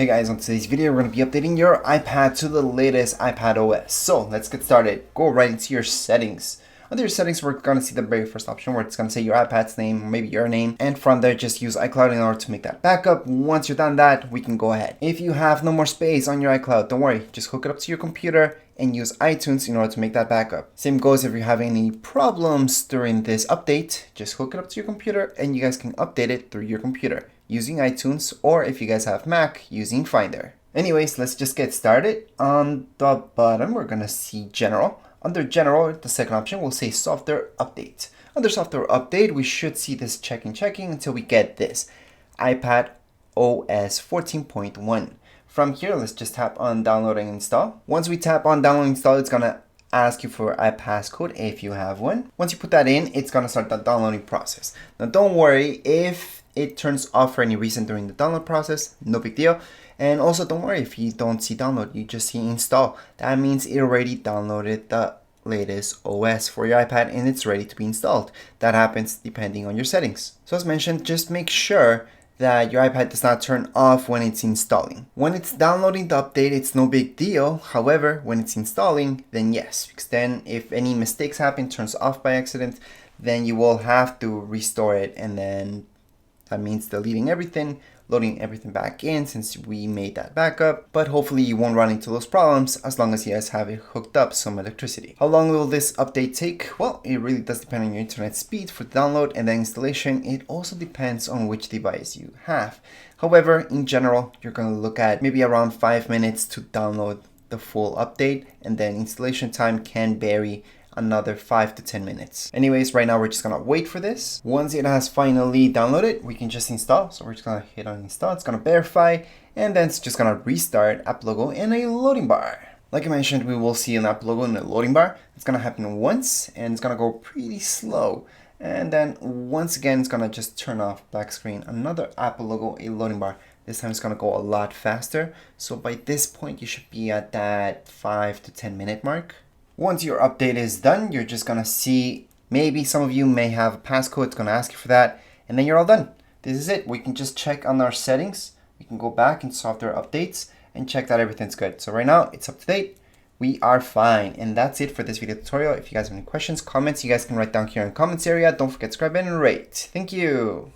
Hey guys, on today's video we're going to be updating your iPad to the latest iPadOS. So let's get started. Go right into your settings. Under your settings we're going to see the very first option where it's going to say your iPad's name, or maybe your name, and from there just use iCloud in order to make that backup. Once you're done that, we can go ahead. If you have no more space on your iCloud, don't worry, just hook it up to your computer and use iTunes in order to make that backup. Same goes if you're having any problems during this update, just hook it up to your computer and you guys can update it through your computer using iTunes, or if you guys have Mac, using Finder. Anyways, let's just get started. On the bottom, we're gonna see General. Under General, the second option will say Software Update. Under Software Update, we should see this checking until we get this iPadOS 14.1. From here, let's just tap on Download and Install. Once we tap on Download and Install, it's gonna ask you for a passcode if you have one. Once you put that in, it's gonna start the downloading process. Now don't worry if it turns off for any reason during the download process, no big deal. And also don't worry if you don't see download, you just see install. That means it already downloaded the latest OS for your iPad and it's ready to be installed. That happens depending on your settings. So as mentioned, just make sure that your iPad does not turn off when it's installing. When it's downloading the update, it's no big deal. However, when it's installing, then yes, because then if any mistakes happen, turns off by accident, then you will have to restore it, and then that means deleting everything, loading everything back in since we made that backup. But hopefully you won't run into those problems as long as you guys have it hooked up some electricity. How long will this update take? Well, it really does depend on your internet speed for the download and the installation. It also depends on which device you have. However, in general, you're going to look at maybe around 5 minutes to download the full update, and then installation time can vary another 5 to 10 minutes. Anyways, right now we're just gonna wait for this. Once it has finally downloaded, we can just install. So we're just gonna hit on install, it's gonna verify, and then it's just gonna restart app logo in a loading bar. Like I mentioned, we will see an app logo in a loading bar. It's gonna happen once and it's gonna go pretty slow. And then once again, it's gonna just turn off black screen, another app logo, a loading bar. This time it's gonna go a lot faster. So by this point, you should be at that 5 to 10 minute mark. Once your update is done, you're just gonna see, maybe some of you may have a passcode, it's gonna ask you for that, and then you're all done. This is it. We can just check on our settings. We can go back in software updates and check that everything's good. So right now it's up to date. We are fine. And that's it for this video tutorial. If you guys have any questions, comments, you guys can write down here in the comments area. Don't forget to subscribe and rate. Thank you.